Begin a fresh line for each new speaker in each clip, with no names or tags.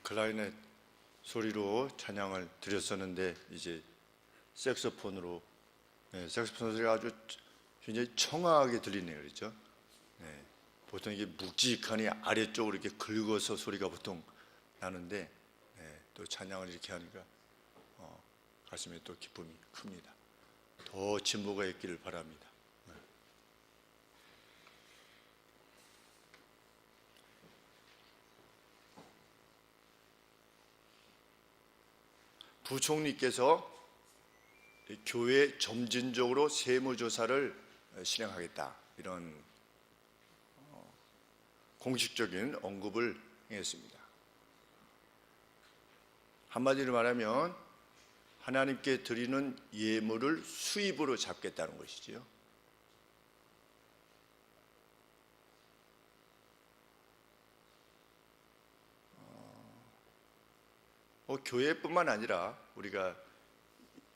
클라리넷 소리로 찬양을 드렸었는데 이제 색소폰으로 색소폰 소리가 아주 굉장히 청아하게 들리네요, 그렇죠? 보통 이게 묵직하니 아래쪽으로 이렇게 긁어서 소리가 보통 나는데 또 찬양을 이렇게 하니까 가슴에 또 기쁨이 큽니다. 더 진보가 있기를 바랍니다. 부총리께서 교회 점진적으로 세무조사를 실행하겠다, 이런 공식적인 언급을 했습니다. 한마디로 말하면 하나님께 드리는 예물을 수입으로 잡겠다는 것이지요. 교회뿐만 아니라 우리가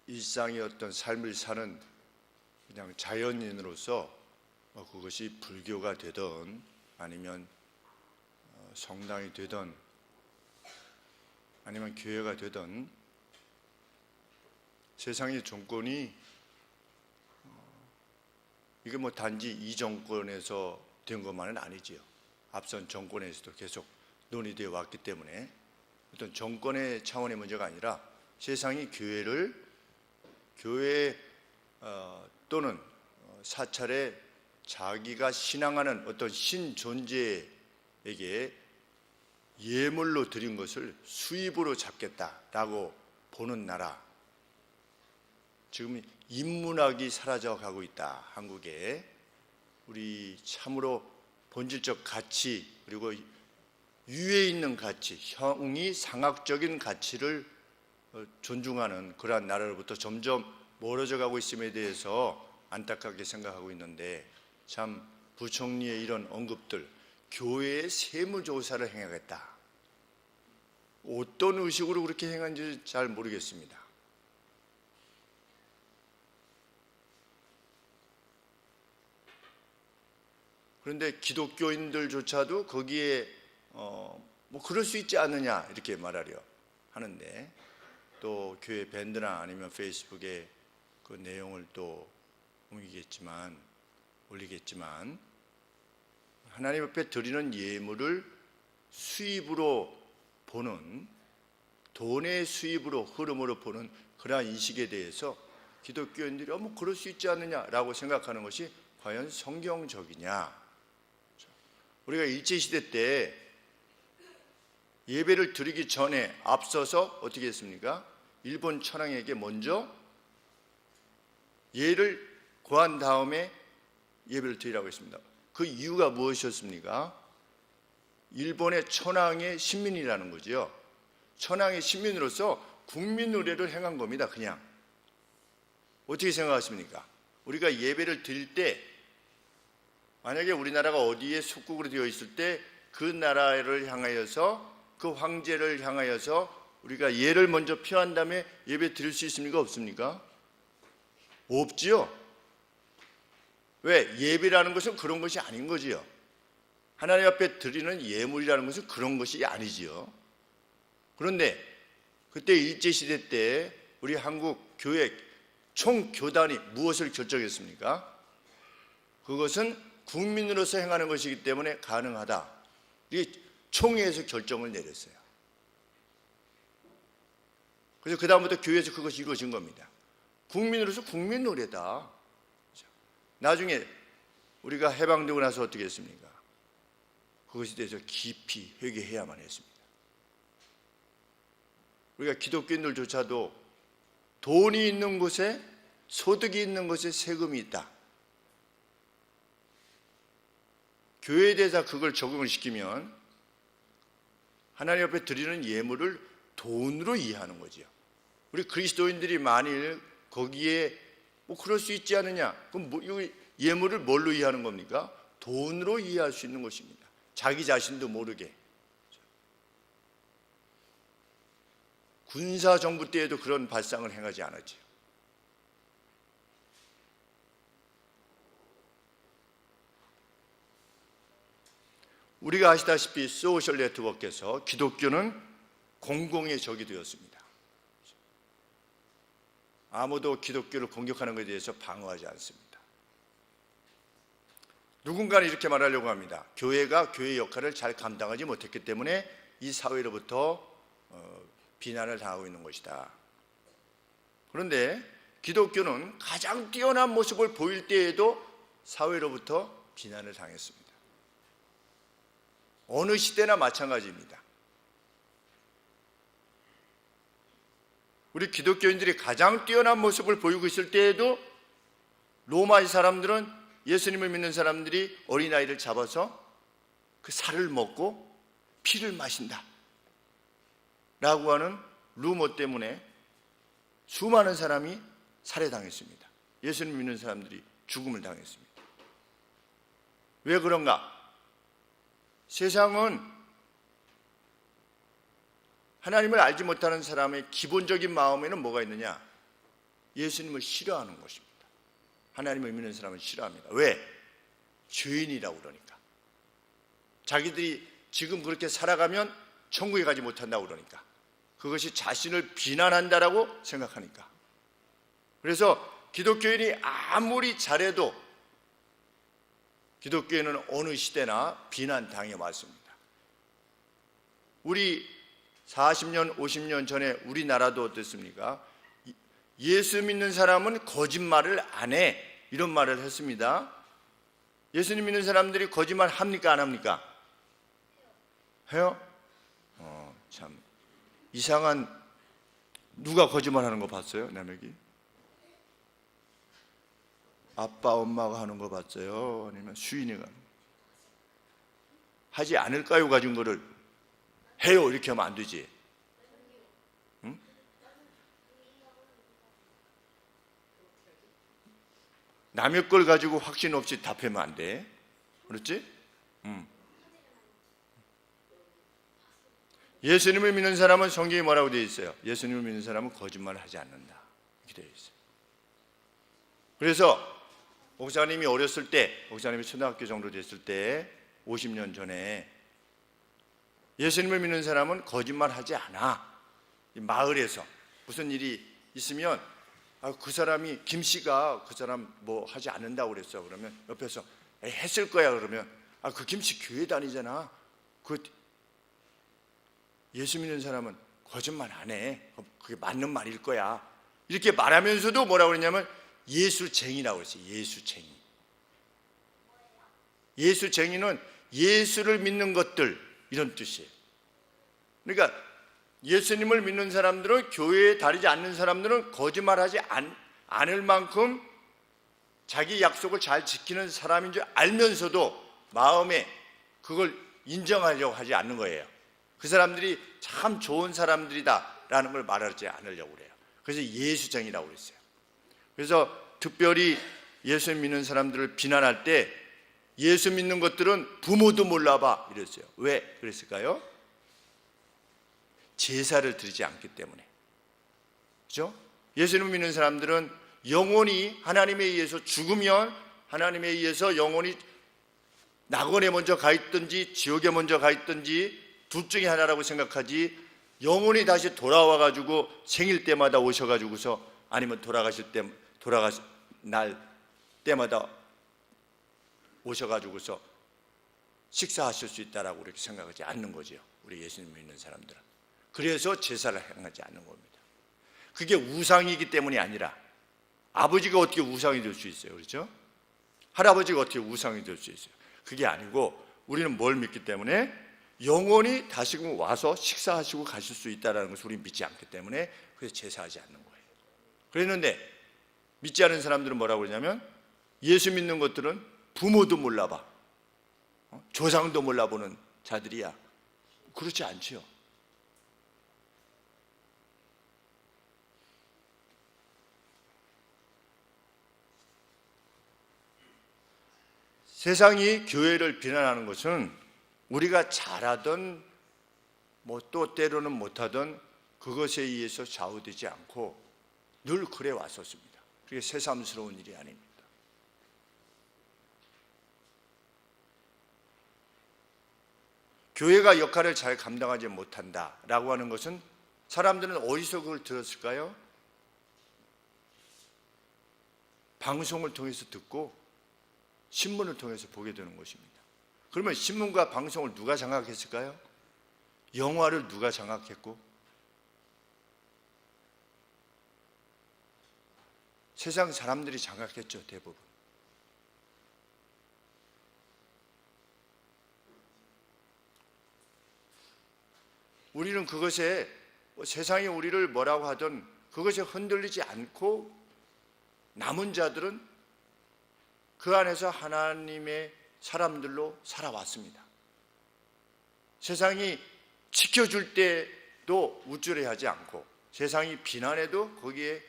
일상의 어떤 삶을 사는 그냥 자연인으로서 그것이 불교가 되든 아니면 성당이 되든 아니면 교회가 되든 세상의 정권이 이게 뭐 단지 이 정권에서 된 것만은 아니지요. 앞선 정권에서도 계속 논의되어 왔기 때문에 어떤 정권의 차원의 문제가 아니라 세상이 교회 또는 사찰에 자기가 신앙하는 어떤 신존재에게 예물로 드린 것을 수입으로 잡겠다라고 보는 나라. 지금 인문학이 사라져가고 있다. 한국에 우리 참으로 본질적 가치 그리고 위에 있는 가치, 형이상학적인 가치를 존중하는 그러한 나라로부터 점점 멀어져 가고 있음에 대해서 안타깝게 생각하고 있는데, 참 부총리의 이런 언급들, 교회의 세무조사를 행하겠다, 어떤 의식으로 그렇게 행한지 잘 모르겠습니다. 그런데 기독교인들조차도 거기에 뭐 그럴 수 있지 않느냐 이렇게 말하려 하는데, 또 교회 밴드나 아니면 페이스북에 그 내용을 또 올리겠지만 하나님 앞에 드리는 예물을 수입으로 보는, 돈의 수입으로 흐름으로 보는 그러한 인식에 대해서 기독교인들이 뭐 그럴 수 있지 않느냐라고 생각하는 것이 과연 성경적이냐. 우리가 일제시대 때 예배를 드리기 전에 앞서서 어떻게 했습니까? 일본 천황에게 먼저 예를 구한 다음에 예배를 드리라고 했습니다. 그 이유가 무엇이었습니까? 일본의 천황의 신민이라는 거죠. 천황의 신민으로서 국민 의례를 행한 겁니다. 그냥 어떻게 생각하십니까? 우리가 예배를 드릴 때 만약에 우리나라가 어디에 속국으로 되어 있을 때 그 나라를 향하여서, 그 황제를 향하여서 우리가 예를 먼저 표한 다음에 예배 드릴 수 있습니까? 없습니까? 없지요. 왜? 예배라는 것은 그런 것이 아닌 거지요. 하나님 앞에 드리는 예물이라는 것은 그런 것이 아니지요. 그런데 그때 일제시대 때 우리 한국 교회 총교단이 무엇을 결정했습니까? 그것은 국민으로서 행하는 것이기 때문에 가능하다. 이게 총회에서 결정을 내렸어요. 그래서 그 다음부터 교회에서 그것이 이루어진 겁니다. 국민으로서 국민 노래다. 나중에 우리가 해방되고 나서 어떻게 했습니까? 그것에 대해서 깊이 회개해야만 했습니다. 우리가 기독교인들조차도 돈이 있는 곳에, 소득이 있는 곳에 세금이 있다. 교회에 대해서 그걸 적용을 시키면 하나님 앞에 드리는 예물을 돈으로 이해하는 거죠. 우리 그리스도인들이 만일 거기에 뭐 그럴 수 있지 않느냐, 그럼 예물을 뭘로 이해하는 겁니까? 돈으로 이해할 수 있는 것입니다. 자기 자신도 모르게. 군사정부 때에도 그런 발상을 행하지 않았지요. 우리가 아시다시피 소셜 네트워크에서 기독교는 공공의 적이 되었습니다. 아무도 기독교를 공격하는 것에 대해서 방어하지 않습니다. 누군가는 이렇게 말하려고 합니다. 교회가 교회의 역할을 잘 감당하지 못했기 때문에 이 사회로부터 비난을 당하고 있는 것이다. 그런데 기독교는 가장 뛰어난 모습을 보일 때에도 사회로부터 비난을 당했습니다. 어느 시대나 마찬가지입니다. 우리 기독교인들이 가장 뛰어난 모습을 보이고 있을 때에도 로마의 사람들은, 예수님을 믿는 사람들이 어린아이를 잡아서 그 살을 먹고 피를 마신다 라고 하는 루머 때문에 수많은 사람이 살해당했습니다. 예수님 믿는 사람들이 죽음을 당했습니다. 왜 그런가? 세상은 하나님을 알지 못하는 사람의 기본적인 마음에는 뭐가 있느냐? 예수님을 싫어하는 것입니다. 하나님을 믿는 사람은 싫어합니다. 왜? 죄인이라고 그러니까. 자기들이 지금 그렇게 살아가면 천국에 가지 못한다고 그러니까. 그것이 자신을 비난한다라고 생각하니까. 그래서 기독교인이 아무리 잘해도 기독교인은 어느 시대나 비난당해 왔습니다. 우리 40년, 50년 전에 우리나라도 어땠습니까? 예수 믿는 사람은 거짓말을 안 해. 이런 말을 했습니다. 예수님 믿는 사람들이 거짓말 합니까? 안 합니까? 해요? 참 이상한, 누가 거짓말하는 거 봤어요? 남에게? 아빠, 엄마가 하는 거 봤어요? 아니면 수인이가 하는 거? 하지 않을까요? 가진 거를 해요 이렇게 하면 안 되지. 응? 남의 걸 가지고 확신 없이 답하면 안 돼. 그렇지? 예수님을 믿는 사람은 성경에 뭐라고 되어 있어요? 예수님을 믿는 사람은 거짓말을 하지 않는다 이렇게 되어 있어요. 그래서 목사님이 어렸을 때, 목사님이 초등학교 정도 됐을 때 50년 전에 예수님을 믿는 사람은 거짓말하지 않아. 이 마을에서 무슨 일이 있으면 그 사람이, 김 씨가 그 사람 뭐 하지 않는다고 그랬어. 그러면 옆에서 했을 거야. 그러면 그 김 씨 교회 다니잖아. 그 예수 믿는 사람은 거짓말 안 해. 그게 맞는 말일 거야. 이렇게 말하면서도 뭐라고 그랬냐면 예수쟁이라고 그랬어요. 예수쟁이. 예수쟁이는 예수를 믿는 것들, 이런 뜻이에요. 그러니까 예수님을 믿는 사람들은, 교회에 다니지 않는 사람들은 거짓말하지 않을 만큼 자기 약속을 잘 지키는 사람인 줄 알면서도 마음에 그걸 인정하려고 하지 않는 거예요. 그 사람들이 참 좋은 사람들이다라는 걸 말하지 않으려고 그래요. 그래서 예수쟁이라고 그랬어요. 그래서 특별히 예수 믿는 사람들을 비난할 때 예수 믿는 것들은 부모도 몰라봐 이랬어요. 왜 그랬을까요? 제사를 드리지 않기 때문에. 그렇죠? 예수님 믿는 사람들은 영혼이 하나님에 의해서 죽으면 하나님에 의해서 영혼이 낙원에 먼저 가 있든지 지옥에 먼저 가 있든지 둘 중에 하나라고 생각하지, 영혼이 다시 돌아와 가지고 생일 때마다 오셔 가지고서, 아니면 돌아가실 날 때마다 오셔 가지고서 식사하실 수 있다라고 그렇게 생각하지 않는 거죠. 우리 예수님 믿는 사람들은. 그래서 제사를 행하지 않는 겁니다. 그게 우상이기 때문이 아니라, 아버지가 어떻게 우상이 될 수 있어요? 그렇죠? 할아버지가 어떻게 우상이 될 수 있어요? 그게 아니고 우리는 뭘 믿기 때문에 영원히 다시금 와서 식사하시고 가실 수 있다는 것을 우리는 믿지 않기 때문에 그래서 제사하지 않는 거예요. 그랬는데 믿지 않은 사람들은 뭐라고 그러냐면 예수 믿는 것들은 부모도 몰라봐, 조상도 몰라보는 자들이야. 그렇지 않지요. 세상이 교회를 비난하는 것은 우리가 잘하든 뭐 또 때로는 못하든 그것에 의해서 좌우되지 않고 늘 그래 왔었습니다. 그게 새삼스러운 일이 아닙니다. 교회가 역할을 잘 감당하지 못한다라고 하는 것은 사람들은 어디서 그걸 들었을까요? 방송을 통해서 듣고 신문을 통해서 보게 되는 것입니다. 그러면 신문과 방송을 누가 장악했을까요? 영화를 누가 장악했고? 세상 사람들이 장악했죠, 대부분. 우리는 그것에 세상이 우리를 뭐라고 하든 그것에 흔들리지 않고 남은 자들은 그 안에서 하나님의 사람들로 살아왔습니다. 세상이 지켜줄 때도 우쭐해하지 않고 세상이 비난해도 거기에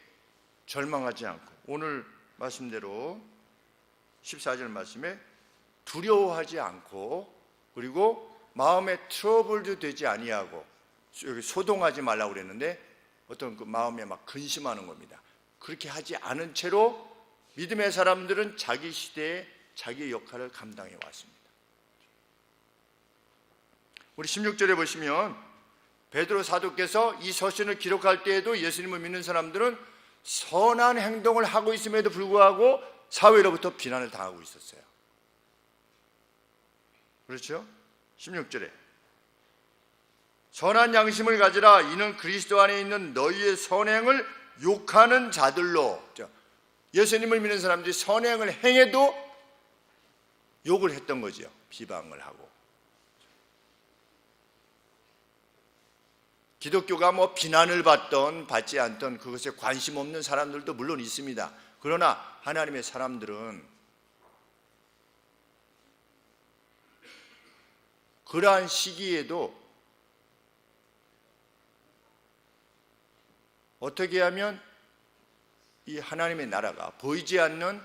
절망하지 않고 오늘 말씀대로 14절 말씀에 두려워하지 않고 그리고 마음에 트러블도 되지 아니하고 여기 소동하지 말라고 그랬는데 어떤 그 마음에 막 근심하는 겁니다. 그렇게 하지 않은 채로 믿음의 사람들은 자기 시대에 자기의 역할을 감당해 왔습니다. 우리 16절에 보시면 베드로 사도께서 이 서신을 기록할 때에도 예수님을 믿는 사람들은 선한 행동을 하고 있음에도 불구하고 사회로부터 비난을 당하고 있었어요. 그렇죠? 16절에 선한 양심을 가지라. 이는 그리스도 안에 있는 너희의 선행을 욕하는 자들로. 예수님을 믿는 사람들이 선행을 행해도 욕을 했던 거죠. 비방을 하고. 기독교가 뭐 비난을 받던 받지 않던 그것에 관심 없는 사람들도 물론 있습니다. 그러나 하나님의 사람들은 그러한 시기에도 어떻게 하면 이 하나님의 나라가 보이지 않는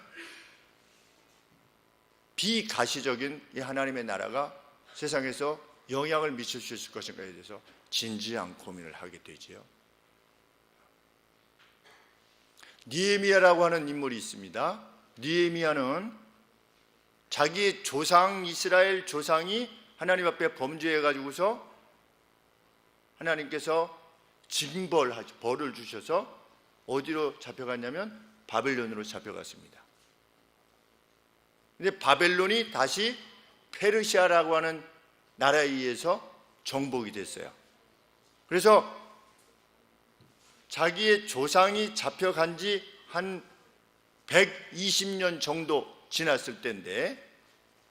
비가시적인 이 하나님의 나라가 세상에서 영향을 미칠 수 있을 것인가에 대해서 진지한 고민을 하게 되지요. 느헤미야라고 하는 인물이 있습니다. 느헤미야는 자기의 조상 이스라엘 조상이 하나님 앞에 범죄해 가지고서 하나님께서 벌을 주셔서 어디로 잡혀갔냐면 바벨론으로 잡혀갔습니다. 근데 바벨론이 다시 페르시아라고 하는 나라에 의해서 정복이 됐어요. 그래서 자기의 조상이 잡혀간 지 한 120년 정도 지났을 때인데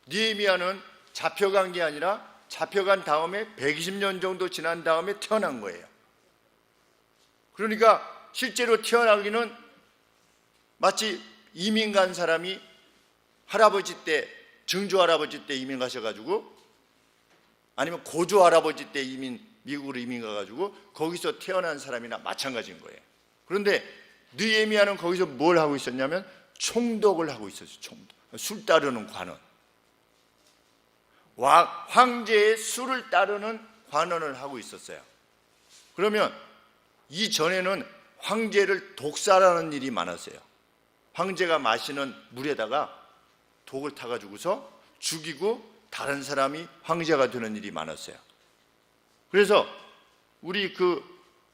느헤미야는 잡혀간 게 아니라 잡혀간 다음에 120년 정도 지난 다음에 태어난 거예요. 그러니까 실제로 태어나기는 마치 이민 간 사람이 할아버지 때, 증조 할아버지 때 이민 가셔가지고 아니면 고조 할아버지 때 미국으로 이민 가가지고 거기서 태어난 사람이나 마찬가지인 거예요. 그런데 느헤미야는 거기서 뭘 하고 있었냐면 총독을 하고 있었어요. 총독. 술 따르는 관원. 황제의 술을 따르는 관원을 하고 있었어요. 그러면 이전에는 황제를 독살하는 일이 많았어요. 황제가 마시는 물에다가 독을 타가지고서 죽이고 다른 사람이 황제가 되는 일이 많았어요. 그래서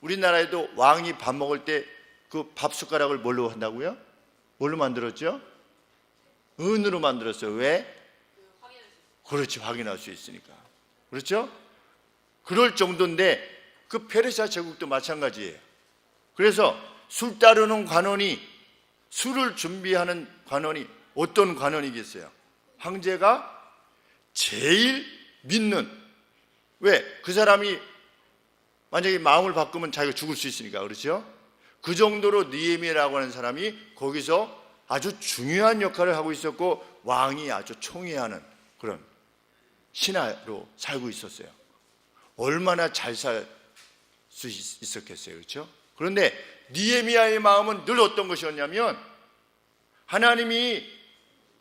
우리나라에도 왕이 밥 먹을 때 그 밥 숟가락을 뭘로 한다고요? 뭘로 만들었죠? 은으로 만들었어요. 왜? 그렇지, 확인할 수 있으니까. 그렇죠? 그럴 정도인데 그 페르시아 제국도 마찬가지예요. 그래서 술 따르는 관원이, 술을 준비하는 관원이 어떤 관원이겠어요? 황제가 제일 믿는, 왜? 그 사람이 만약에 마음을 바꾸면 자기가 죽을 수 있으니까. 그렇죠? 그 정도로 느헤미야라고 하는 사람이 거기서 아주 중요한 역할을 하고 있었고 왕이 아주 총애하는 그런 신하로 살고 있었어요. 얼마나 잘 살 수 있었겠어요. 그렇죠? 그런데 느헤미야의 마음은 늘 어떤 것이었냐면 하나님이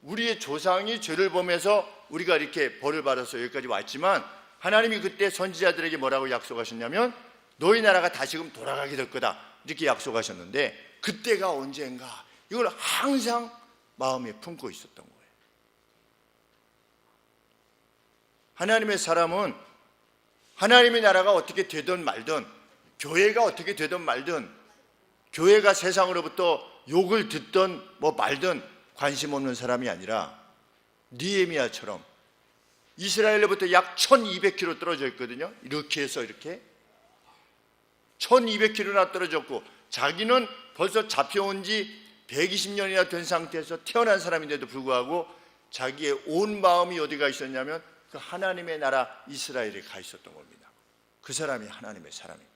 우리의 조상이 죄를 범해서 우리가 이렇게 벌을 받아서 여기까지 왔지만 하나님이 그때 선지자들에게 뭐라고 약속하셨냐면 너희 나라가 다시금 돌아가게 될 거다 이렇게 약속하셨는데 그때가 언젠가 이걸 항상 마음에 품고 있었던 거예요. 하나님의 사람은 하나님의 나라가 어떻게 되든 말든, 교회가 어떻게 되든 말든, 교회가 세상으로부터 욕을 듣든 뭐 말든 관심 없는 사람이 아니라 느헤미야처럼 이스라엘로부터 약 1200km 떨어져 있거든요. 이렇게 해서 이렇게 1200km나 떨어졌고, 자기는 벌써 잡혀온 지 120년이나 된 상태에서 태어난 사람인데도 불구하고 자기의 온 마음이 어디가 있었냐면 그 하나님의 나라 이스라엘에 가 있었던 겁니다. 그 사람이 하나님의 사람입니다.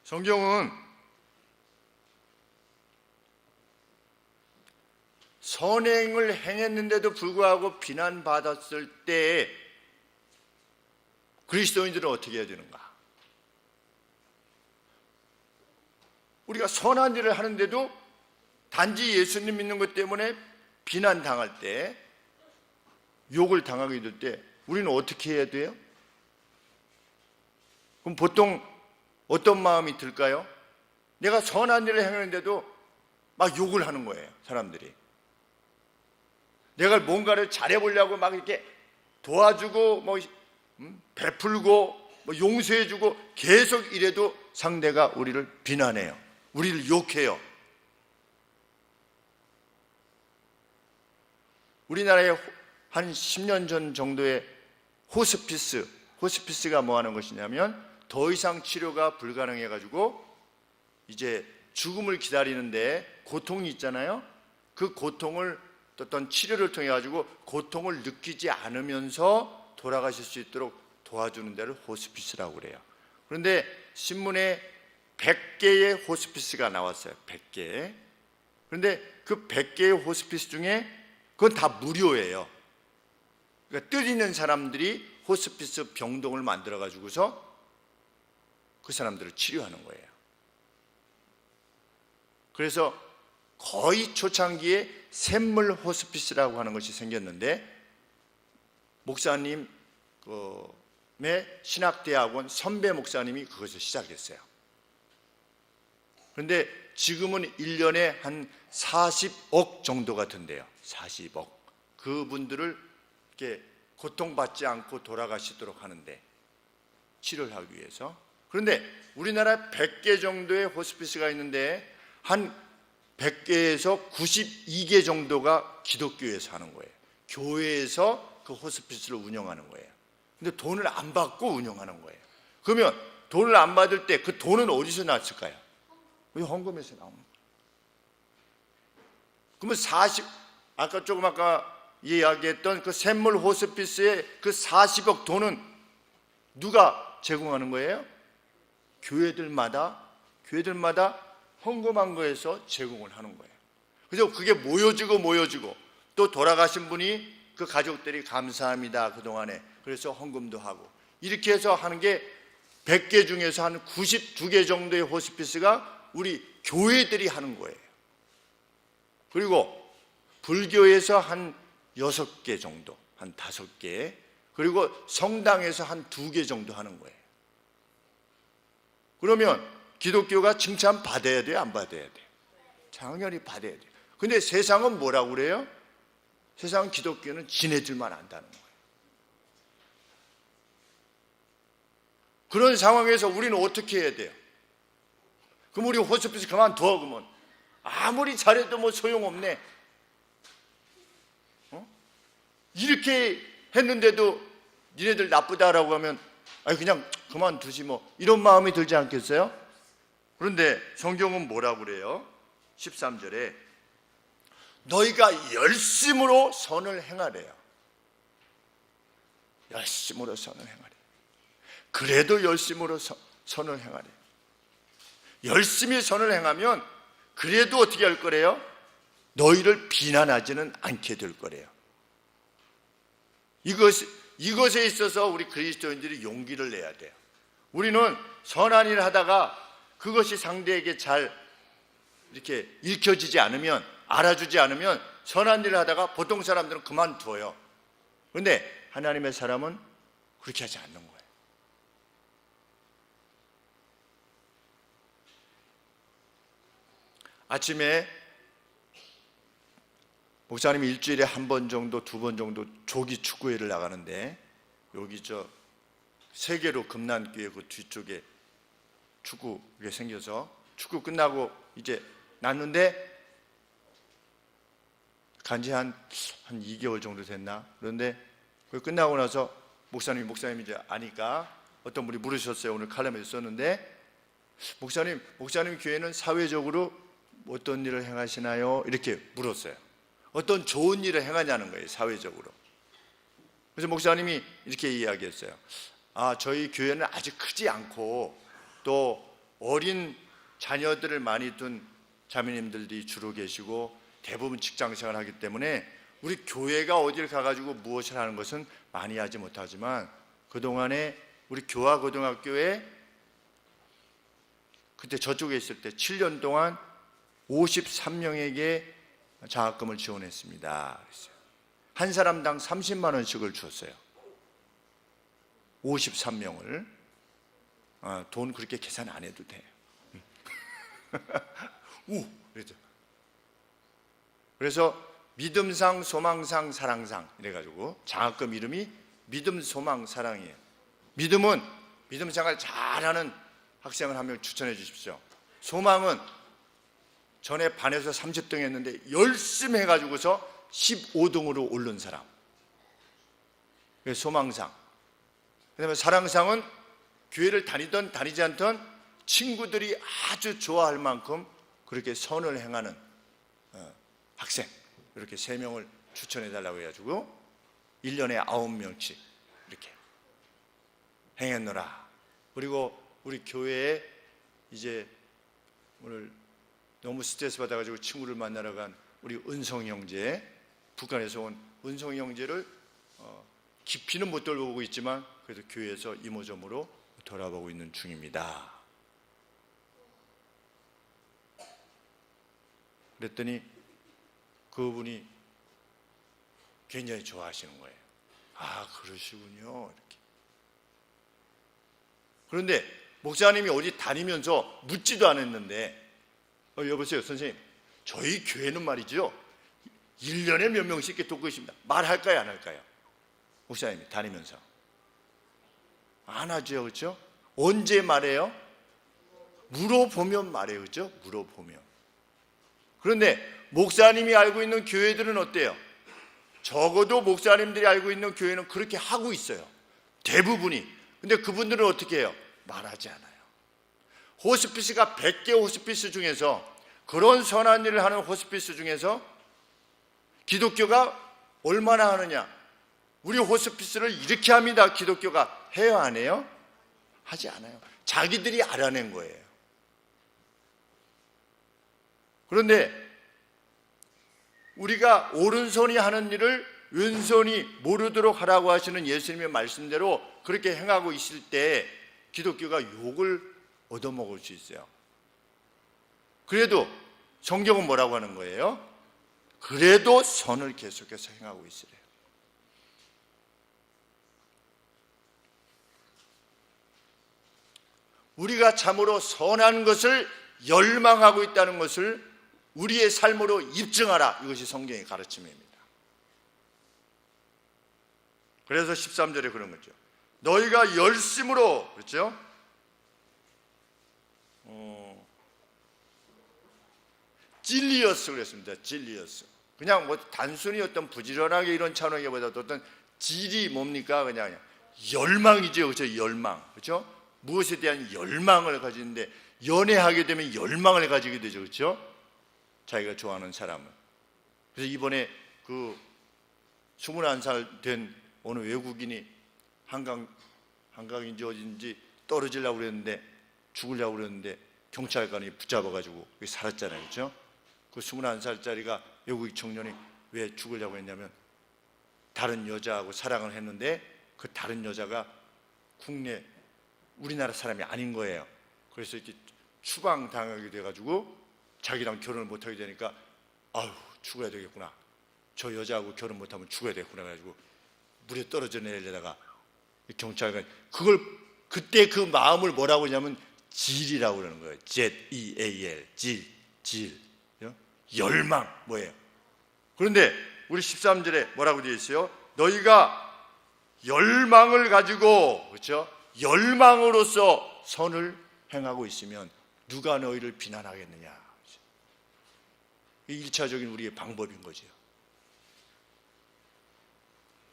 성경은 선행을 행했는데도 불구하고 비난받았을 때 그리스도인들은 어떻게 해야 되는가? 우리가 선한 일을 하는데도 단지 예수님 믿는 것 때문에 비난당할 때, 욕을 당하게 될 때 우리는 어떻게 해야 돼요? 그럼 보통 어떤 마음이 들까요? 내가 선한 일을 행하는데도 막 욕을 하는 거예요, 사람들이. 내가 뭔가를 잘해보려고 막 이렇게 도와주고 뭐 베풀고 뭐 용서해주고 계속 이래도 상대가 우리를 비난해요. 우리를 욕해요. 우리나라에 한 10년 전 정도의 호스피스가 뭐 하는 것이냐면 더 이상 치료가 불가능해가지고 이제 죽음을 기다리는데 고통이 있잖아요. 그 고통을 어떤 치료를 통해 가지고 고통을 느끼지 않으면서 돌아가실 수 있도록 도와주는 데를 호스피스라고 그래요. 그런데 신문에 100개의 호스피스가 나왔어요. 100개. 그런데 그 100개의 호스피스 중에 그건 다 무료예요. 그러니까 뜻 있는 사람들이 호스피스 병동을 만들어 가지고서 그 사람들을 치료하는 거예요. 그래서 거의 초창기에 샘물 호스피스라고 하는 것이 생겼는데, 목사님의 신학대학원 선배 목사님이 그것을 시작했어요. 그런데 지금은 1년에 한 40억 정도가 든대요. 40억. 그분들을 이렇게 고통받지 않고 돌아가시도록 하는데, 치료를 하기 위해서. 그런데 우리나라 100개 정도의 호스피스가 있는데 한 100개에서 92개 정도가 기독교에서 하는 거예요. 교회에서 그 호스피스를 운영하는 거예요. 근데 돈을 안 받고 운영하는 거예요. 그러면 돈을 안 받을 때 그 돈은 어디서 났을까요? 왜 헌금에서 나오는 거예요? 그러면 아까 이야기했던 그 샘물 호스피스의 그 40억 돈은 누가 제공하는 거예요? 교회들마다 헌금한 거에서 제공을 하는 거예요. 그래서 그게 모여지고 또 돌아가신 분이 그 가족들이 감사합니다 그동안에 그래서 헌금도 하고 이렇게 해서 하는 게 100개 중에서 한 92개 정도의 호스피스가 우리 교회들이 하는 거예요. 그리고 불교에서 한 6개 정도, 한 5개, 그리고 성당에서 한 2개 정도 하는 거예요. 그러면 기독교가 칭찬받아야 돼요? 안 받아야 돼요? 당연히 받아야 돼요. 근데 세상은 뭐라고 그래요? 세상은 기독교는 지네들만 안다는 거예요. 그런 상황에서 우리는 어떻게 해야 돼요? 그럼 우리 호스피스 그만둬. 그러면 아무리 잘해도 뭐 소용없네. 이렇게 했는데도 니네들 나쁘다라고 하면 그냥 그만두지 뭐 이런 마음이 들지 않겠어요? 그런데 성경은 뭐라고 그래요? 13절에 너희가 열심으로 선을 행하래요. 열심으로 선을 행하래. 그래도 열심으로 선을 행하래. 열심히 선을 행하면 그래도 어떻게 할 거래요? 너희를 비난하지는 않게 될 거래요. 이것에 있어서 우리 그리스도인들이 용기를 내야 돼요. 우리는 선한 일을 하다가 그것이 상대에게 잘 이렇게 읽혀지지 않으면, 알아주지 않으면 선한 일을 하다가 보통 사람들은 그만둬요. 그런데 하나님의 사람은 그렇게 하지 않는 거예요. 아침에 목사님이 일주일에 한 번 정도, 두 번 정도 조기 축구회를 나가는데, 여기 세계로 금난교회 그 뒤쪽에 축구가 생겨서 축구 끝나고 이제 났는데 간지 한 2개월 정도 됐나? 그런데 그 끝나고 나서 목사님이 이제 아니까 어떤 분이 물으셨어요. 오늘 칼럼에 썼는데, 목사님 교회는 사회적으로 어떤 일을 행하시나요? 이렇게 물었어요. 어떤 좋은 일을 행하냐는 거예요, 사회적으로. 그래서 목사님이 이렇게 이야기했어요. 저희 교회는 아직 크지 않고 또 어린 자녀들을 많이 둔 자매님들이 주로 계시고 대부분 직장생활을 하기 때문에 우리 교회가 어딜 가가지고 무엇을 하는 것은 많이 하지 못하지만, 그동안에 우리 교화고등학교에 그때 저쪽에 있을 때 7년 동안 53명에게 장학금을 지원했습니다. 한 사람당 30만 원씩을 주었어요. 53명을. 돈 그렇게 계산 안 해도 돼. 그랬죠. 그래서 믿음상, 소망상, 사랑상 이래가지고 장학금 이름이 믿음, 소망, 사랑이에요. 믿음은 믿음 생활 잘하는 학생을 한 명 추천해 주십시오. 소망은 전에 반에서 30등 했는데 열심히 해가지고서 15등으로 오른 사람. 그게 소망상. 그 다음에 사랑상은 교회를 다니던 다니지 않던 친구들이 아주 좋아할 만큼 그렇게 선을 행하는 학생, 이렇게 3명을 추천해 달라고 해가지고 1년에 9명씩 이렇게 행했노라. 그리고 우리 교회에 이제 오늘 너무 스트레스 받아가지고 친구를 만나러 간 우리 은성 형제, 북한에서 온 은성 형제를 깊이는 못 돌보고 있지만 그래도 교회에서 이모저모로 돌아보고 있는 중입니다. 그랬더니 그분이 굉장히 좋아하시는 거예요. 그러시군요. 이렇게. 그런데 목사님이 어디 다니면서 묻지도 않았는데, 여보세요 선생님, 저희 교회는 말이죠 1년에 몇 명씩 이렇게 돕고 있습니다. 말할까요 안 할까요? 목사님이 다니면서 안 하죠. 그렇죠? 언제 말해요? 물어보면 말해요. 그렇죠? 물어보면. 그런데 목사님이 알고 있는 교회들은 어때요? 적어도 목사님들이 알고 있는 교회는 그렇게 하고 있어요, 대부분이. 근데 그분들은 어떻게 해요? 말하지 않아요. 호스피스가 100개 호스피스 중에서, 그런 선한 일을 하는 호스피스 중에서 기독교가 얼마나 하느냐? 우리 호스피스를 이렇게 합니다. 기독교가 해요 안 해요? 하지 않아요. 자기들이 알아낸 거예요. 그런데 우리가 오른손이 하는 일을 왼손이 모르도록 하라고 하시는 예수님의 말씀대로 그렇게 행하고 있을 때 기독교가 욕을 얻어먹을 수 있어요. 그래도 성경은 뭐라고 하는 거예요? 그래도 선을 계속해서 행하고 있으래요. 우리가 참으로 선한 것을 열망하고 있다는 것을 우리의 삶으로 입증하라. 이것이 성경의 가르침입니다. 그래서 13절에 그런 거죠. 너희가 열심으로, 그렇죠? 진리어스 그랬습니다. 진리어스. 그냥 뭐 단순히 어떤 부지런하게 이런 차원이기보다도 어떤 질이 뭡니까? 그냥 열망이죠. 그렇죠? 열망. 그렇죠? 무엇에 대한 열망을 가지는데, 연애하게 되면 열망을 가지게 되죠. 그렇죠? 자기가 좋아하는 사람은. 그래서 이번에 그 21살 된 어느 외국인이 한강인지 어딘지 떨어지려고 그랬는데, 죽으려고 그랬는데 경찰관이 붙잡아가지고 살았잖아요. 그렇죠? 그 21살짜리가 외국인 청년이 왜 죽으려고 했냐면, 다른 여자하고 사랑을 했는데 그 다른 여자가 우리나라 사람이 아닌 거예요. 그래서 이렇게 추방당하게 돼가지고 자기랑 결혼을 못하게 되니까 죽어야 되겠구나, 저 여자하고 결혼 못하면 죽어야 되겠구나 해가지고 물에 떨어져 내리려다가 경찰관이 그때 그 마음을 뭐라고 하냐면 질이라고 그러는 거예요. ZEAL, 질. 열망. 뭐예요? 그런데 우리 13절에 뭐라고 되어 있어요? 너희가 열망을 가지고, 그렇죠? 열망으로서 선을 행하고 있으면 누가 너희를 비난하겠느냐. 이 1차적인 우리의 방법인 거죠.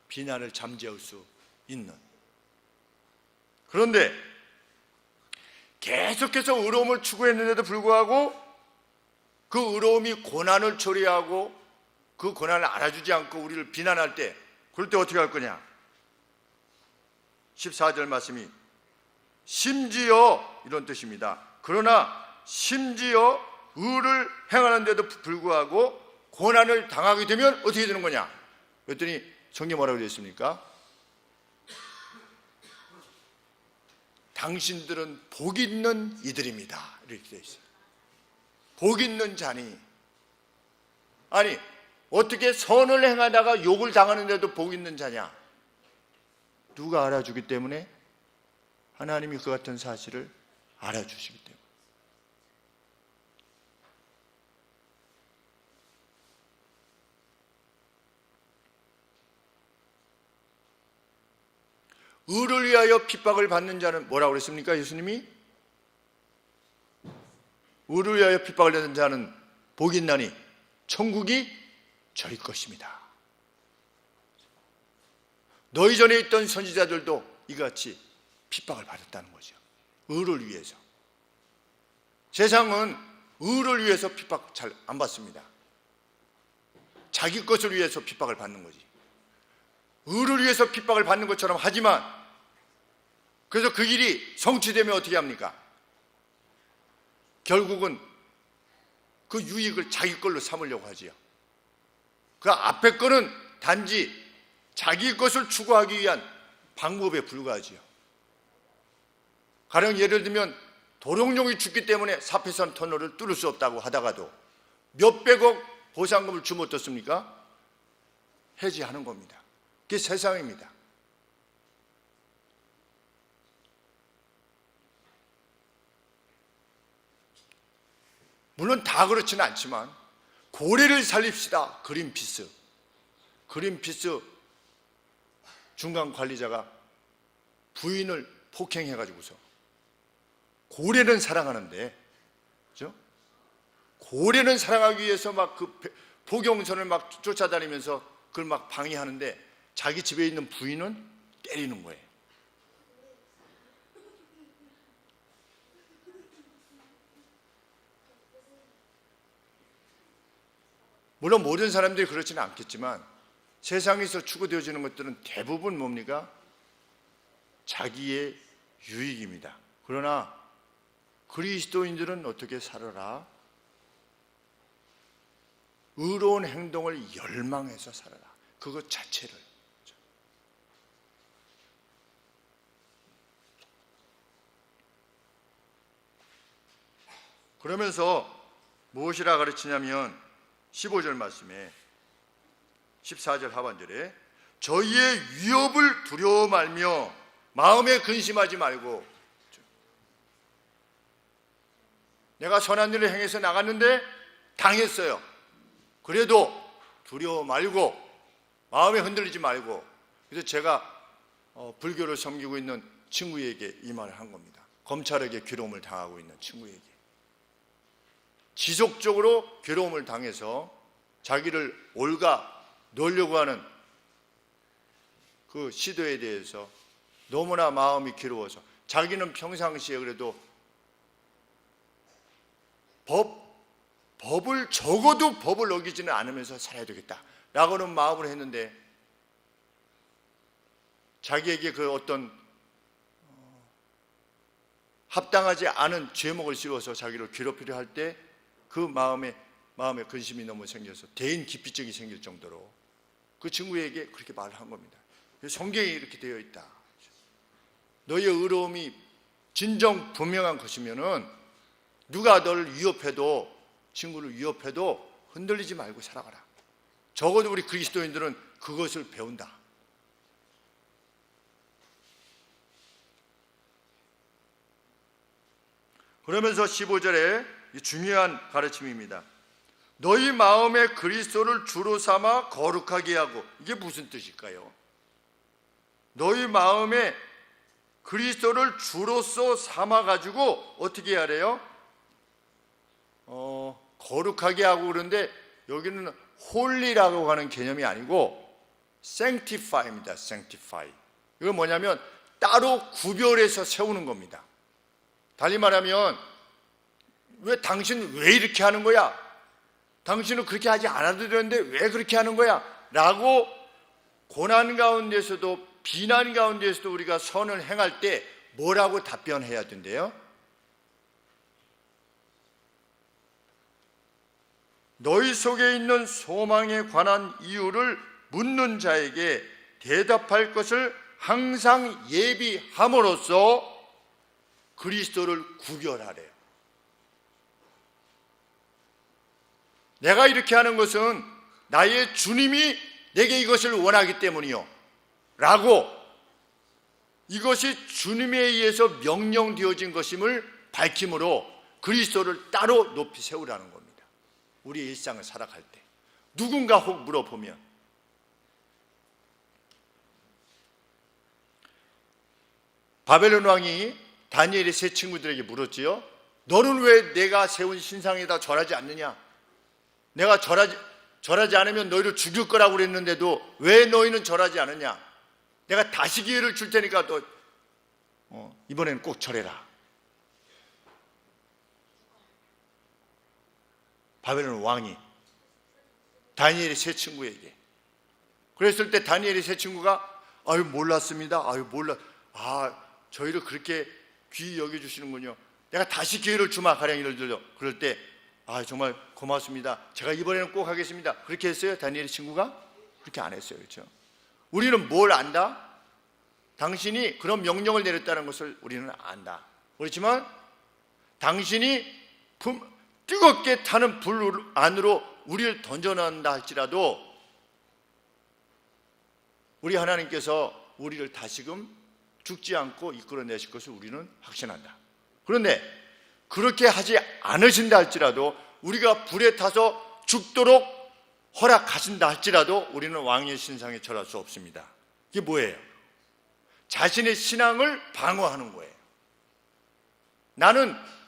비난을 잠재울 수 있는. 그런데 계속해서 의로움을 추구했는데도 불구하고 그 의로움이 고난을 초래하고 그 고난을 알아주지 않고 우리를 비난할 때, 그럴 때 어떻게 할 거냐? 14절 말씀이 심지어 이런 뜻입니다. 그러나 심지어 의를 행하는데도 불구하고 고난을 당하게 되면 어떻게 되는 거냐? 그랬더니 성경에 뭐라고 되어 있습니까? 당신들은 복 있는 이들입니다. 이렇게 되어 있어요. 복 있는 자니. 아니, 어떻게 선을 행하다가 욕을 당하는데도 복 있는 자냐? 누가 알아주기 때문에? 하나님이 그 같은 사실을 알아주시기 때문에. 의를 위하여 핍박을 받는 자는 뭐라고 그랬습니까? 예수님이? 의를 위하여 핍박을 받는 자는 복이 있나니 천국이 저희 것입니다. 너희 전에 있던 선지자들도 이같이 핍박을 받았다는 거죠. 의를 위해서. 세상은 의를 위해서 핍박 잘 안 받습니다. 자기 것을 위해서 핍박을 받는 거지. 의를 위해서 핍박을 받는 것처럼 하지만, 그래서 그 일이 성취되면 어떻게 합니까? 결국은 그 유익을 자기 걸로 삼으려고 하지요. 그 앞에 거는 단지 자기 것을 추구하기 위한 방법에 불과하지요. 가령 예를 들면 도롱뇽이 죽기 때문에 사패산 터널을 뚫을 수 없다고 하다가도 몇백억 보상금을 주면 어떻습니까? 해지하는 겁니다. 그게 세상입니다. 물론 다 그렇지는 않지만 고래를 살립시다. 그린피스 중간 관리자가 부인을 폭행해가지고서, 고래는 사랑하는데, 그죠? 고래는 사랑하기 위해서 막 그 포경선을 막 쫓아다니면서 그걸 막 방해하는데 자기 집에 있는 부인은 때리는 거예요. 물론 모든 사람들이 그렇지는 않겠지만 세상에서 추구되어지는 것들은 대부분 뭡니까? 자기의 유익입니다. 그러나 그리스도인들은 어떻게 살아라? 의로운 행동을 열망해서 살아라. 그것 자체를. 그러면서 무엇이라 가르치냐면 15절 말씀에 14절 하반절에 저희의 위협을 두려워 말며 마음에 근심하지 말고, 내가 선한 일을 행해서 나갔는데 당했어요. 그래도 두려워 말고 마음에 흔들리지 말고. 그래서 제가 불교를 섬기고 있는 친구에게 이 말을 한 겁니다. 검찰에게 괴로움을 당하고 있는 친구에게. 지속적으로 괴로움을 당해서 자기를 옳가 놓으려고 하는 그 시도에 대해서 너무나 마음이 괴로워서, 자기는 평상시에 그래도 법을 적어도 법을 어기지는 않으면서 살아야 되겠다라고는 마음으로 했는데, 자기에게 그 어떤 합당하지 않은 죄목을 씌워서 자기를 괴롭히려 할 때 그 마음에 근심이 너무 생겨서 대인 기피증이 생길 정도로 그 친구에게 그렇게 말을 한 겁니다. 성경에 이렇게 되어 있다. 너의 의로움이 진정 분명한 것이면은 누가 너를 위협해도, 친구를 위협해도 흔들리지 말고 살아가라. 적어도 우리 그리스도인들은 그것을 배운다. 그러면서 15절에 중요한 가르침입니다. 너희 마음에 그리스도를 주로 삼아 거룩하게 하고. 이게 무슨 뜻일까요? 너희 마음에 그리스도를 주로서 삼아가지고 어떻게 하래요? 거룩하게 하고. 그런데 여기는 홀리라고 하는 개념이 아니고 sanctify입니다. sanctify. 이건 뭐냐면 따로 구별해서 세우는 겁니다. 달리 말하면 왜 당신 왜 이렇게 하는 거야? 당신은 그렇게 하지 않아도 되는데 왜 그렇게 하는 거야? 라고 고난 가운데서도 비난 가운데서도 우리가 선을 행할 때 뭐라고 답변해야 된대요? 너희 속에 있는 소망에 관한 이유를 묻는 자에게 대답할 것을 항상 예비함으로써 그리스도를 구별하래요. 내가 이렇게 하는 것은 나의 주님이 내게 이것을 원하기 때문이요 라고, 이것이 주님에 의해서 명령되어진 것임을 밝힘으로 그리스도를 따로 높이 세우라는 겁니다. 우리의 일상을 살아갈 때 누군가 혹 물어보면 바벨론 왕이 다니엘의 세 친구들에게 물었지요. 너는 왜 내가 세운 신상에다 절하지 않느냐? 내가 절하지 않으면 너희를 죽일 거라고 그랬는데도 왜 너희는 절하지 않느냐? 내가 다시 기회를 줄 테니까 너 이번에는 꼭 절해라. 바벨론 왕이 다니엘의 세 친구에게 그랬을 때 다니엘의 세 친구가 아유 몰랐습니다. 저희를 그렇게 귀히 여겨주시는군요. 내가 다시 기회를 주마. 가령 예를 들어 그럴 때 정말 고맙습니다. 제가 이번에는 꼭 하겠습니다. 그렇게 했어요? 다니엘의 친구가? 그렇게 안 했어요. 그렇죠? 우리는 뭘 안다? 당신이 그런 명령을 내렸다는 것을 우리는 안다. 그렇지만 당신이 뜨겁게 타는 불 안으로 우리를 던져낸다 할지라도 우리 하나님께서 우리를 다시금 죽지 않고 이끌어내실 것을 우리는 확신한다. 그런데 그렇게 하지 않으신다 할지라도, 우리가 불에 타서 죽도록 허락하신다 할지라도 우리는 왕의 신상에 절할 수 없습니다. 이게 뭐예요? 자신의 신앙을 방어하는 거예요.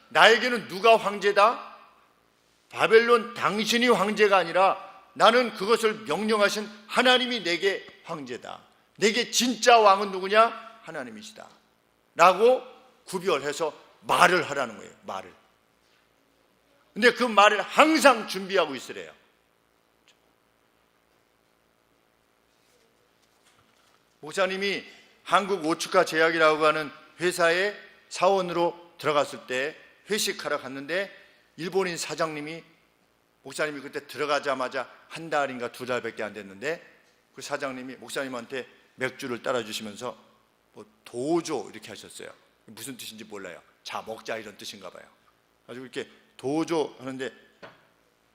나에게는 누가 황제다? 바벨론 당신이 황제가 아니라 나는 그것을 명령하신 하나님이 내게 황제다. 내게 진짜 왕은 누구냐? 하나님이시다 라고 구별해서 말을 하라는 거예요. 말을. 근데 그 말을 항상 준비하고 있으래요. 목사님이 한국 오츠카 제약이라고 하는 회사에 사원으로 들어갔을 때 회식하러 갔는데 일본인 사장님이, 목사님이 그때 들어가자마자 한 달인가 두 달밖에 안 됐는데 그 사장님이 목사님한테 맥주를 따라주시면서 도조 이렇게 하셨어요. 무슨 뜻인지 몰라요. 자 먹자 이런 뜻인가 봐요. 가지고 이렇게 도조 하는데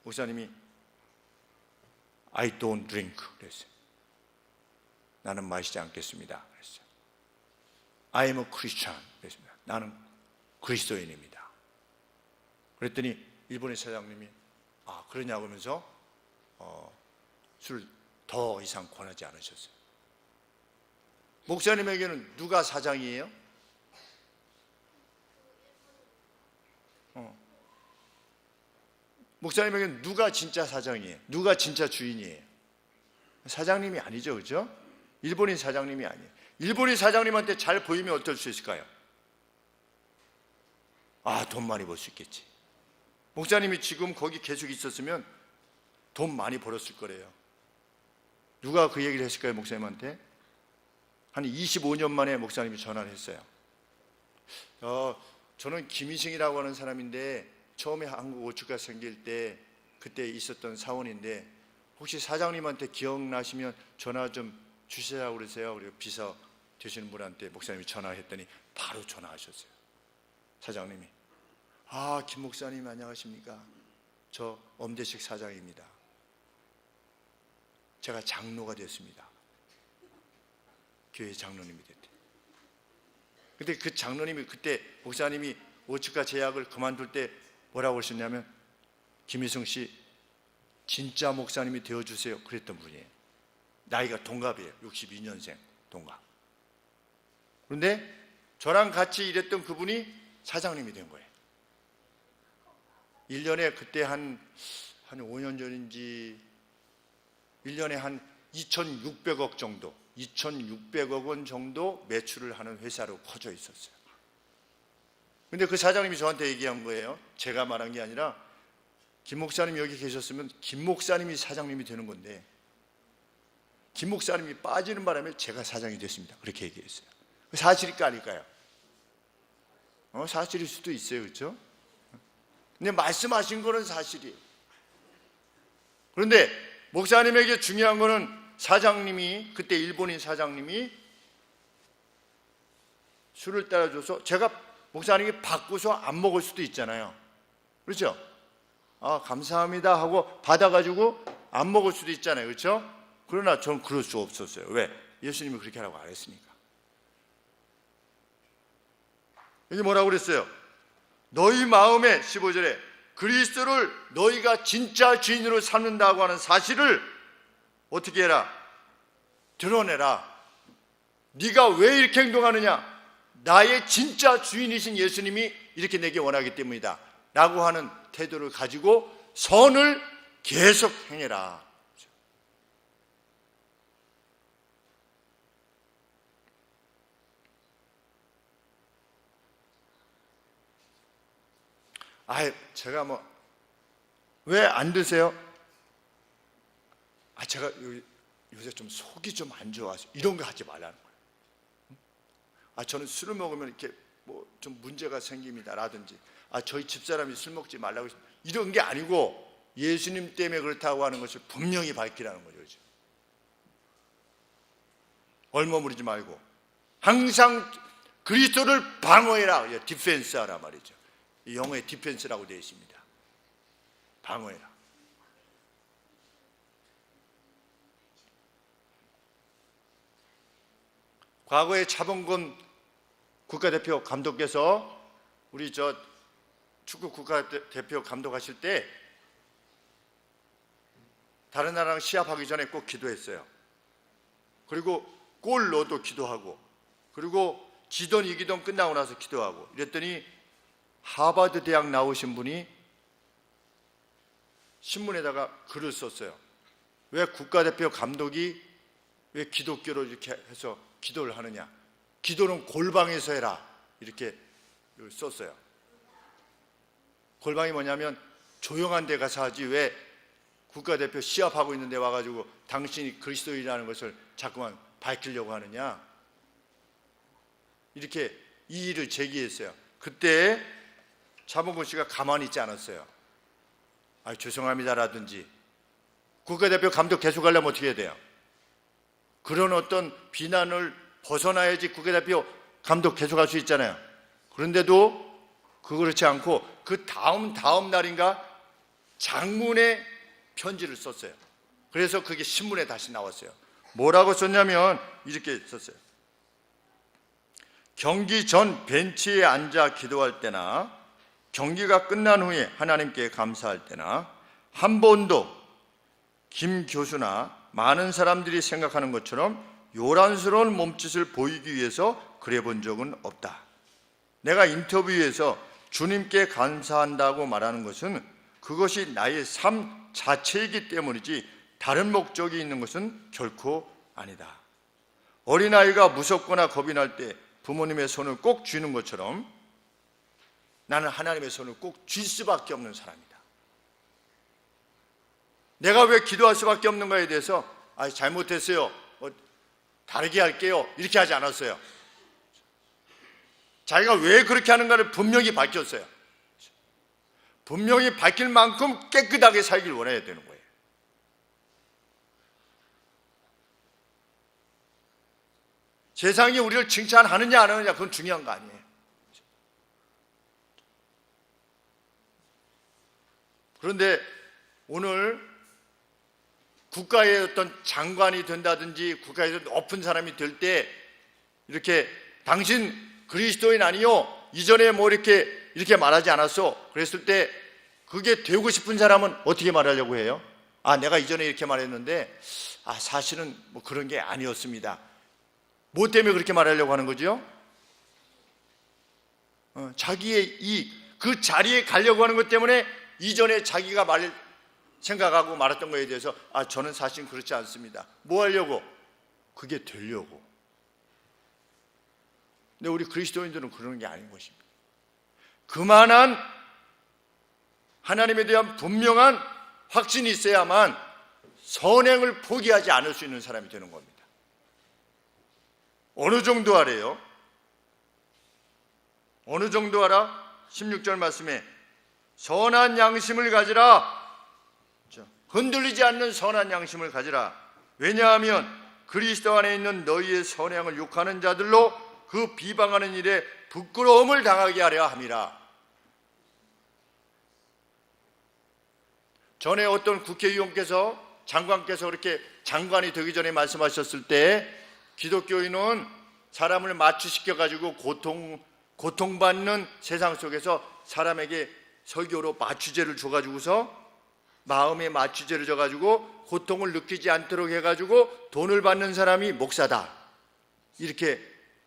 목사님이 I don't drink 그랬어요. 나는 마시지 않겠습니다 그랬어요. I am a Christian 그랬습니다. 나는 그리스도인입니다. 그랬더니 일본의 사장님이 그러냐고 하면서 술을 더 이상 권하지 않으셨어요. 목사님에게는 누가 사장이에요? 목사님에게는 누가 진짜 사장이에요? 누가 진짜 주인이에요? 사장님이 아니죠, 그렇죠? 일본인 사장님이 아니에요. 일본인 사장님한테 잘 보이면 어떨 수 있을까요? 돈 많이 벌 수 있겠지. 목사님이 지금 거기 계속 있었으면 돈 많이 벌었을 거래요. 누가 그 얘기를 했을까요, 목사님한테? 한 25년 만에 목사님이 전화를 했어요. 저는 김희승이라고 하는 사람인데 처음에 한국 오츠카 생길 때 그때 있었던 사원인데 혹시 사장님한테 기억나시면 전화 좀 주시라고 그러세요. 그리고 비서 되시는 분한테 목사님이 전화했더니 바로 전화하셨어요. 사장님이 김 목사님 안녕하십니까? 저 엄대식 사장입니다. 제가 장로가 됐습니다. 교회 장로님이 됐대. 근데 그 장로님이 그때 목사님이 오츠카 제약을 그만둘 때 뭐라고 하셨냐면 김희승 씨 진짜 목사님이 되어주세요 그랬던 분이에요. 나이가 동갑이에요. 62년생 동갑. 그런데 저랑 같이 일했던 그분이 사장님이 된 거예요. 1년에 그때 한 5년 전인지 1년에 한 2,600억 정도, 2,600억 원 정도 매출을 하는 회사로 커져 있었어요. 근데 그 사장님이 저한테 얘기한 거예요. 제가 말한 게 아니라 김 목사님이 여기 계셨으면 김 목사님이 사장님이 되는 건데 김 목사님이 빠지는 바람에 제가 사장이 됐습니다. 그렇게 얘기했어요. 사실일까 아닐까요? 사실일 수도 있어요. 그렇죠? 근데 말씀하신 거는 사실이에요. 그런데 목사님에게 중요한 거는 사장님이, 그때 일본인 사장님이 술을 따라줘서 제가 목사님이 받고서 안 먹을 수도 있잖아요. 그렇죠? 감사합니다 하고 받아가지고 안 먹을 수도 있잖아요. 그렇죠? 그러나 저는 그럴 수 없었어요. 왜? 예수님이 그렇게 하라고 안 했으니까. 여기 뭐라고 그랬어요? 너희 마음에 15절에 그리스도를 너희가 진짜 주인으로 삼는다고 하는 사실을 어떻게 해라? 드러내라. 네가 왜 이렇게 행동하느냐? 나의 진짜 주인이신 예수님이 이렇게 내게 원하기 때문이다 라고 하는 태도를 가지고 선을 계속 행해라. 제가 왜 안 드세요? 제가 요새 좀 속이 좀 안 좋아서 이런 거 하지 말라는 거예요. 저는 술을 먹으면 이렇게 좀 문제가 생깁니다 라든지 저희 집사람이 술 먹지 말라고 해서 이런 게 아니고 예수님 때문에 그렇다고 하는 것을 분명히 밝히라는 거죠. 그렇죠? 얼머무리지 말고 항상 그리스도를 방어해라. 디펜스 하라 말이죠. 영어에 디펜스라고 되어 있습니다. 방어해라. 과거에 차범근 국가대표 감독께서 우리 축구 국가대표 감독하실 때 다른 나라랑 시합하기 전에 꼭 기도했어요. 그리고 골 넣어도 기도하고, 그리고 지던 이기던 끝나고 나서 기도하고, 이랬더니 하버드 대학 나오신 분이 신문에다가 글을 썼어요. 왜 국가대표 감독이 왜 기독교로 이렇게 해서 기도를 하느냐? 기도는 골방에서 해라. 이렇게 썼어요. 골방이 뭐냐면 조용한 데 가서 하지 왜 국가대표 시합하고 있는 데 와가지고 당신이 그리스도인이라는 것을 자꾸만 밝히려고 하느냐? 이렇게 이의를 제기했어요. 그때 차범근 씨가 가만히 있지 않았어요. 죄송합니다라든지, 국가대표 감독 계속 하려면 어떻게 해야 돼요? 그런 어떤 비난을 벗어나야지 국가대표 감독 계속할 수 있잖아요. 그런데도 그렇지 않고 그 다음 날인가 장문의 편지를 썼어요. 그래서 그게 신문에 다시 나왔어요. 뭐라고 썼냐면 이렇게 썼어요. 경기 전 벤치에 앉아 기도할 때나 경기가 끝난 후에 하나님께 감사할 때나 한 번도 김 교수나 많은 사람들이 생각하는 것처럼 요란스러운 몸짓을 보이기 위해서 그래 본 적은 없다. 내가 인터뷰에서 주님께 감사한다고 말하는 것은 그것이 나의 삶 자체이기 때문이지 다른 목적이 있는 것은 결코 아니다. 어린아이가 무섭거나 겁이 날 때 부모님의 손을 꼭 쥐는 것처럼 나는 하나님의 손을 꼭 쥘 수밖에 없는 사람이다. 내가 왜 기도할 수밖에 없는가에 대해서 잘못했어요, 다르게 할게요, 이렇게 하지 않았어요. 자기가 왜 그렇게 하는가를 분명히 밝혔어요. 분명히 밝힐 만큼 깨끗하게 살길 원해야 되는 거예요. 세상이 우리를 칭찬하느냐 안 하느냐 그건 중요한 거 아니에요. 그런데 오늘 국가의 어떤 장관이 된다든지 국가에서 높은 사람이 될 때 이렇게 당신 그리스도인 아니요? 이전에 이렇게 말하지 않았어? 그랬을 때 그게 되고 싶은 사람은 어떻게 말하려고 해요? 내가 이전에 이렇게 말했는데 사실은 뭐 그런 게 아니었습니다. 뭐 때문에 그렇게 말하려고 하는 거죠? 자기의 그 자리에 가려고 하는 것 때문에 이전에 자기가 생각하고 말했던 거에 대해서 저는 사실 그렇지 않습니다. 뭐 하려고? 그게 되려고. 근데 우리 그리스도인들은 그러는 게 아닌 것입니다. 그만한 하나님에 대한 분명한 확신이 있어야만 선행을 포기하지 않을 수 있는 사람이 되는 겁니다. 어느 정도 하래요? 어느 정도 하라? 16절 말씀에 선한 양심을 가지라. 흔들리지 않는 선한 양심을 가지라. 왜냐하면 그리스도 안에 있는 너희의 선행을 욕하는 자들로 그 비방하는 일에 부끄러움을 당하게 하려 함이라. 전에 어떤 국회의원께서 장관께서 그렇게 장관이 되기 전에 말씀하셨을 때 기독교인은 사람을 마취시켜가지고 고통받는 세상 속에서 사람에게 설교로 마취제를 줘가지고서 마음에 마취제를 줘가지고 고통을 느끼지 않도록 해가지고 돈을 받는 사람이 목사다, 이렇게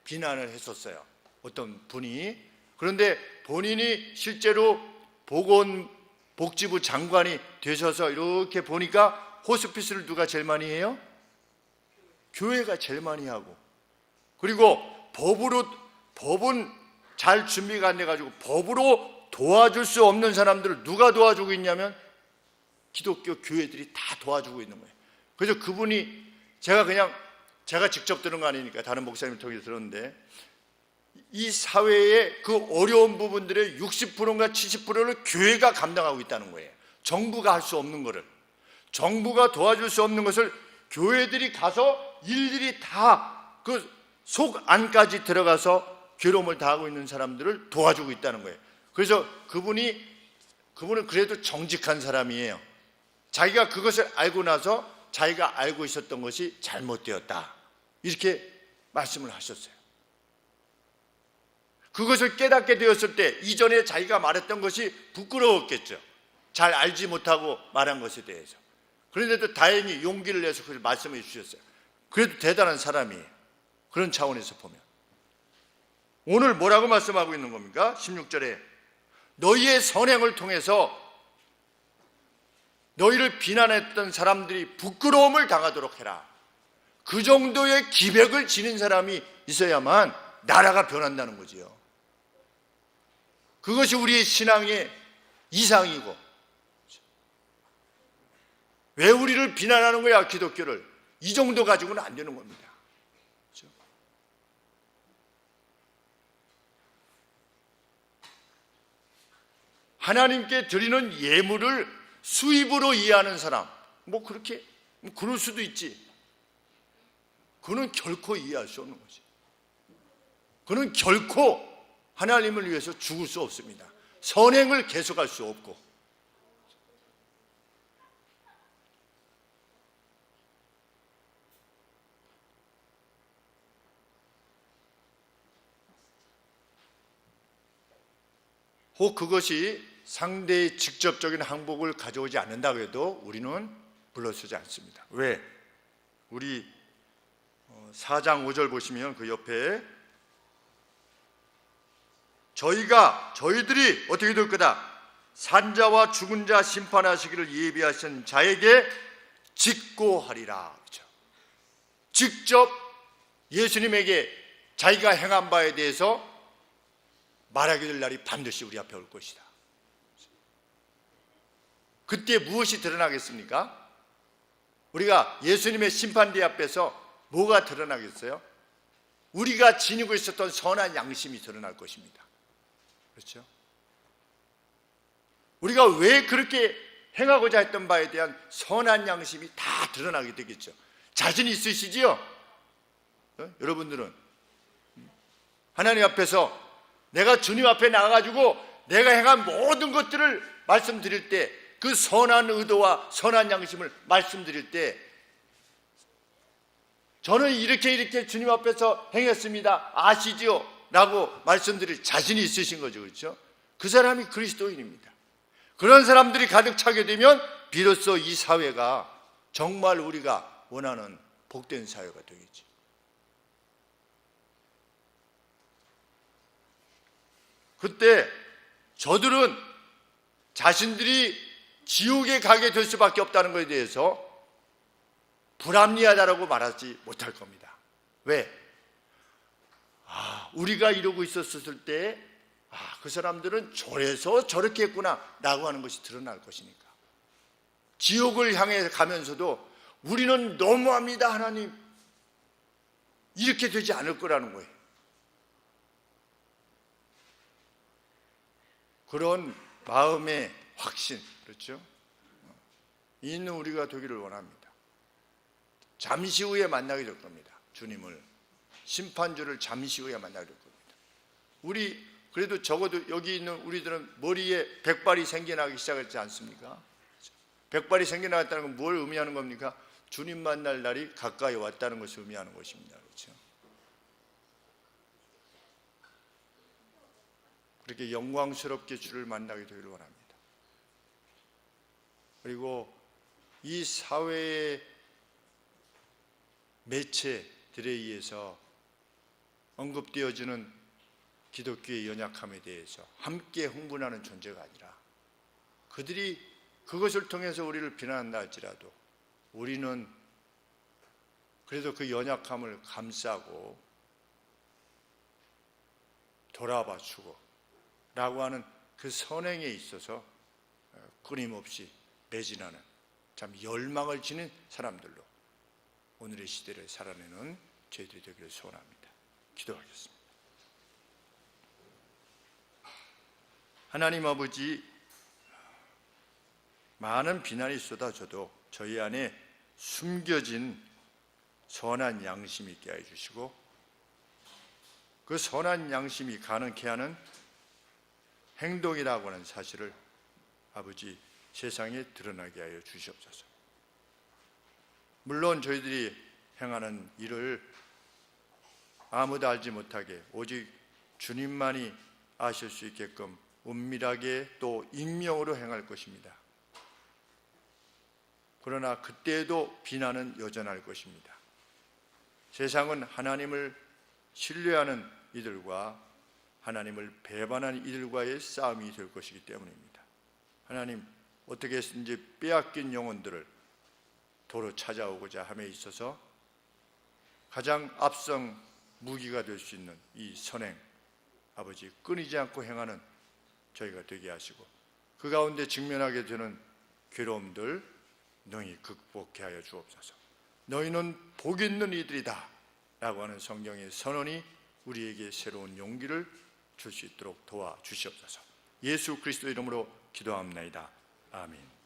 비난을 했었어요, 어떤 분이. 그런데 본인이 실제로 보건복지부 장관이 되셔서 이렇게 보니까 호스피스를 누가 제일 많이 해요? 교회가 제일 많이 하고, 그리고 법은 잘 준비가 안 돼가지고 법으로 도와줄 수 없는 사람들을 누가 도와주고 있냐면 기독교 교회들이 다 도와주고 있는 거예요. 그래서 그분이 제가 직접 들은 거 아니니까 다른 목사님을 통해서 들었는데, 이 사회의 그 어려운 부분들의 60%인가 70%를 교회가 감당하고 있다는 거예요. 정부가 할 수 없는 거를, 정부가 도와줄 수 없는 것을 교회들이 가서 일일이 다 그 속 안까지 들어가서 괴로움을 당하고 있는 사람들을 도와주고 있다는 거예요. 그래서 그분은 그래도 정직한 사람이에요. 자기가 그것을 알고 나서 자기가 알고 있었던 것이 잘못되었다, 이렇게 말씀을 하셨어요. 그것을 깨닫게 되었을 때 이전에 자기가 말했던 것이 부끄러웠겠죠. 잘 알지 못하고 말한 것에 대해서. 그런데도 다행히 용기를 내서 그걸 말씀해 주셨어요. 그래도 대단한 사람이에요. 그런 차원에서 보면 오늘 뭐라고 말씀하고 있는 겁니까? 16절에 너희의 선행을 통해서 너희를 비난했던 사람들이 부끄러움을 당하도록 해라. 그 정도의 기백을 지닌 사람이 있어야만 나라가 변한다는 거지요. 그것이 우리의 신앙의 이상이고, 왜 우리를 비난하는 거야, 기독교를? 이 정도 가지고는 안 되는 겁니다. 그렇죠? 하나님께 드리는 예물을 수입으로 이해하는 사람, 그럴 수도 있지. 그는 결코 이해할 수 없는 거지. 그는 결코 하나님을 위해서 죽을 수 없습니다. 선행을 계속할 수 없고. 혹 그것이 상대의 직접적인 항복을 가져오지 않는다고 해도 우리는 불러서지 않습니다. 왜? 우리 4장 5절 보시면 그 옆에 저희들이 어떻게 될 거다? 산자와 죽은 자 심판하시기를 예비하신 자에게 직고하리라. 그렇죠? 직접 예수님에게 자기가 행한 바에 대해서 말하게 될 날이 반드시 우리 앞에 올 것이다. 그때 무엇이 드러나겠습니까? 우리가 예수님의 심판대 앞에서 뭐가 드러나겠어요? 우리가 지니고 있었던 선한 양심이 드러날 것입니다. 그렇죠? 우리가 왜 그렇게 행하고자 했던 바에 대한 선한 양심이 다 드러나게 되겠죠. 자신 있으시지요? 여러분들은 하나님 앞에서 내가 주님 앞에 나가가지고 내가 행한 모든 것들을 말씀드릴 때, 그 선한 의도와 선한 양심을 말씀드릴 때, 저는 이렇게 주님 앞에서 행했습니다, 아시지요? 라고 말씀드릴 자신이 있으신 거죠. 그렇죠? 그 사람이 그리스도인입니다. 그런 사람들이 가득 차게 되면 비로소 이 사회가 정말 우리가 원하는 복된 사회가 되겠지. 그때 저들은 자신들이 지옥에 가게 될 수밖에 없다는 것에 대해서 불합리하다라고 말하지 못할 겁니다. 왜? 우리가 이러고 있었을 때 그 사람들은 저래서 저렇게 했구나 라고 하는 것이 드러날 것이니까. 지옥을 향해 가면서도 우리는 너무합니다 하나님, 이렇게 되지 않을 거라는 거예요. 그런 마음의 확신, 그렇죠? 있는 우리가 되기를 원합니다. 잠시 후에 만나게 될 겁니다. 주님을, 심판주를 잠시 후에 만나게 될 겁니다. 우리 그래도 적어도 여기 있는 우리들은 머리에 백발이 생겨나기 시작했지 않습니까? 백발이 생겨나갔다는 건 뭘 의미하는 겁니까? 주님 만날 날이 가까이 왔다는 것을 의미하는 것입니다. 그렇죠? 그렇게 영광스럽게 주를 만나게 되기를 원합니다. 그리고 이 사회의 매체들에 의해서 언급되어지는 기독교의 연약함에 대해서 함께 흥분하는 존재가 아니라 그들이 그것을 통해서 우리를 비난한다 할지라도 우리는 그래도 그 연약함을 감싸고 돌아봐주고 라고 하는 그 선행에 있어서 끊임없이 매진하는 참 열망을 지닌 사람들로 오늘의 시대를 살아내는 저희들이 되기를 소원합니다. 기도하겠습니다. 하나님 아버지, 많은 비난이 쏟아져도 저희 안에 숨겨진 선한 양심이 있게 해주시고 그 선한 양심이 가능케 하는 행동이라고 하는 사실을 아버지 세상에 드러나게 하여 주시옵소서. 물론 저희들이 행하는 일을 아무도 알지 못하게 오직 주님만이 아실 수 있게끔 은밀하게 또 익명으로 행할 것입니다. 그러나 그때에도 비난은 여전할 것입니다. 세상은 하나님을 신뢰하는 이들과 하나님을 배반하는 이들과의 싸움이 될 것이기 때문입니다. 하나님, 어떻게 해서든지 빼앗긴 영혼들을 도로 찾아오고자 함에 있어서 가장 앞선 무기가 될 수 있는 이 선행, 아버지 끊이지 않고 행하는 저희가 되게 하시고 그 가운데 직면하게 되는 괴로움들 너희 극복해 하여 주옵소서. 너희는 복 있는 이들이다 라고 하는 성경의 선언이 우리에게 새로운 용기를 줄 수 있도록 도와주시옵소서. 예수 그리스도 이름으로 기도합나이다. 아멘.